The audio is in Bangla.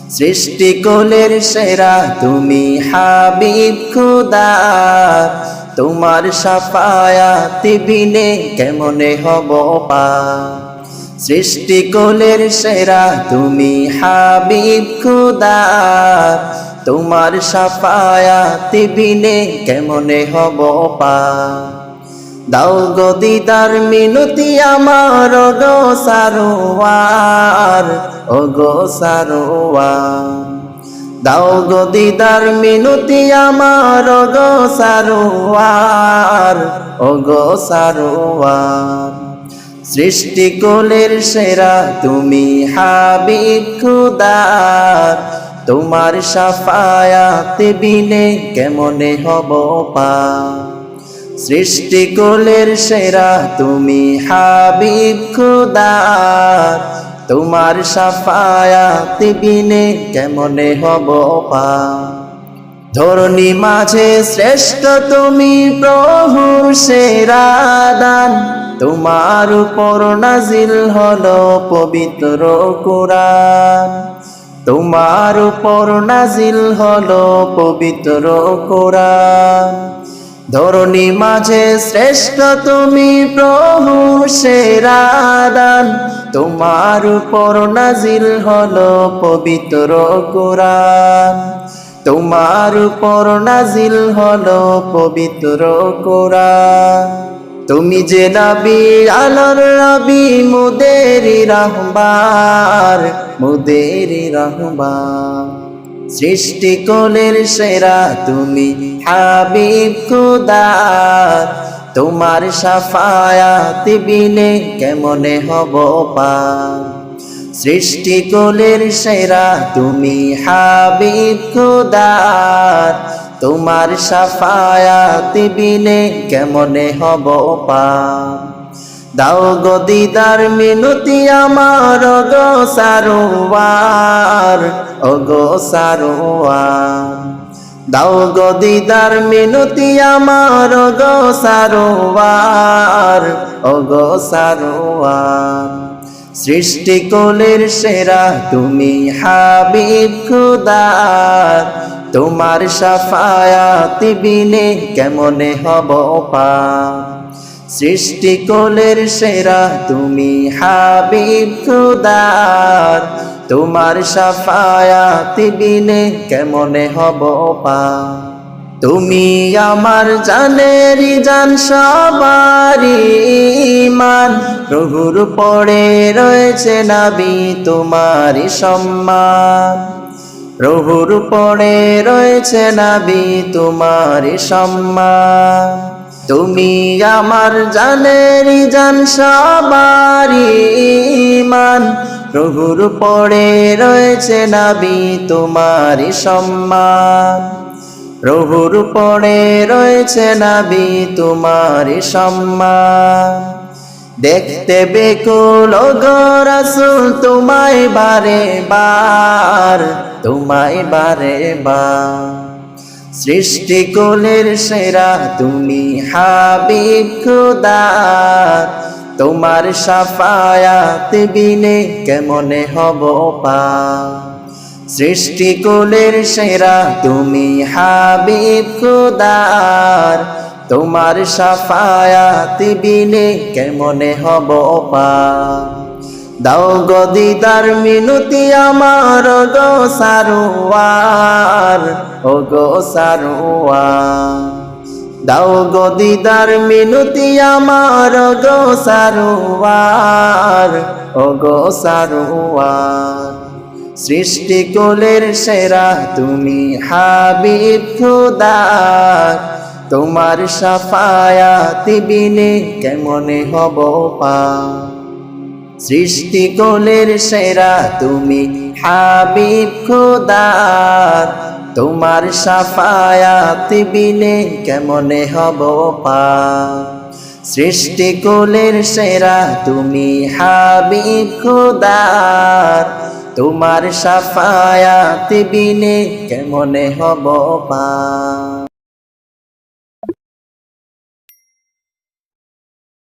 সৃষ্টিকুলের সেরা তুমি হাবিব খুদা, তোমার শাফায়াত বিনে কেমনে হব পার। সৃষ্টিকুলের সেরা তুমি হাবিব খুদা, তোমার শাফায়াত বিনে কেমনে হব পার। দাও গো দিদার মিনতি আমার গো সারোয়ার, ও গো সারোয়ার। দাও গো দিদার মিনতি আমার গো সারোয়ার, ও গো সারোয়ার। সৃষ্টিকুলের সেরা তুমি হাবিব খুদা, তোমার শাফায়াত বিনে কেমনে হব পার। সৃষ্টিকুলের সেরা তুমি হাবিব খুদা, তোমার শাফায়াত বিনে কেমনে হব পার। ধরণী মাঝে শ্রেষ্ঠ তুমি প্রভু সেরা দান, তোমার উপর নাজিল হলো পবিত্র কুরআন। তোমার উপর নাজিল হলো পবিত্র কুরআন। ধরণী মাঝে শ্রেষ্ঠ তুমি প্রভু সেরা দান, তোমার উপর নাজিল হলো পবিত্র কুরআন। তোমার উপর নাজিল হলো পবিত্র কুরআন। তুমি যে নবী আলোর নবী মুদেরি রাহবার, মুদেরি রাহবার। সৃষ্টিকুলের সেরা তুমি হাবিব খুদা, তোমার শাফায়াত বিনে কেমনে হব পার। সৃষ্টিকুলের সেরা তুমি হাবিব খুদা, তোমার শাফায়াত বিনে কেমনে হব পার। দাও গো দিদার মিনতি আমার গো সারোয়ার, ও গো সারোয়ার। দাও গো দিদার মিনতি আমার গো সারোয়ার, ও গো সারোয়ার। সৃষ্টিকুলের সেরা তুমি হাবিব খুদা, তোমার শাফায়াত বিনে কেমনে হব পার। সৃষ্টিকুলের সেরা তুমি হাবিব খুদা, তোমার শাফায়াত বিনে কেমনে হব পার। তুমি আমার জানেরি জান সবারি ঈমান, প্রভুর পড়ে রয়েছে নবী তোমারি সম্মান। প্রভুর পড়ে রয়েছে নবী তোমারি সম্মান। তুমি আমার জানেরি জান সবারি ঈমান, প্রভুর পড়ে রয়েছে নবী তোমারি সম্মান। প্রভুর পড়ে রয়েছে নবী তোমারি সম্মান। দেখতে বেকুল গো রাসূল তোমায় বারে বার, তোমায় বারে বার। সৃষ্টিকুলের সেরা তুমি হাবিব খুদা, তোমার শাফায়াত বিনে কেমনে হব পার। সৃষ্টিকুলের সেরা তুমি হাবিব খুদা, তোমার শাফায়াত বিনে কেমনে হব পার। দাও গো দিদার মিনতি আমার গো সারোয়ার, ও গো সারোয়ার। দাও গো দিদার মিনতি আমার গো সারোয়ার, ও গো সারোয়ার। সৃষ্টিকুলের সেরা তুমি হাবিব খুদা, তোমার শাফায়াত বিনে কেমনে হব পার। সৃষ্টিকুলের সেরা তুমি হাবিব খুদা, তোমার শাফায়াত বিনে কেমনে হব পার। সৃষ্টিকুলের সেরা তুমি হাবিব খুদা, তোমার শাফায়াত বিনে কেমনে হব পার।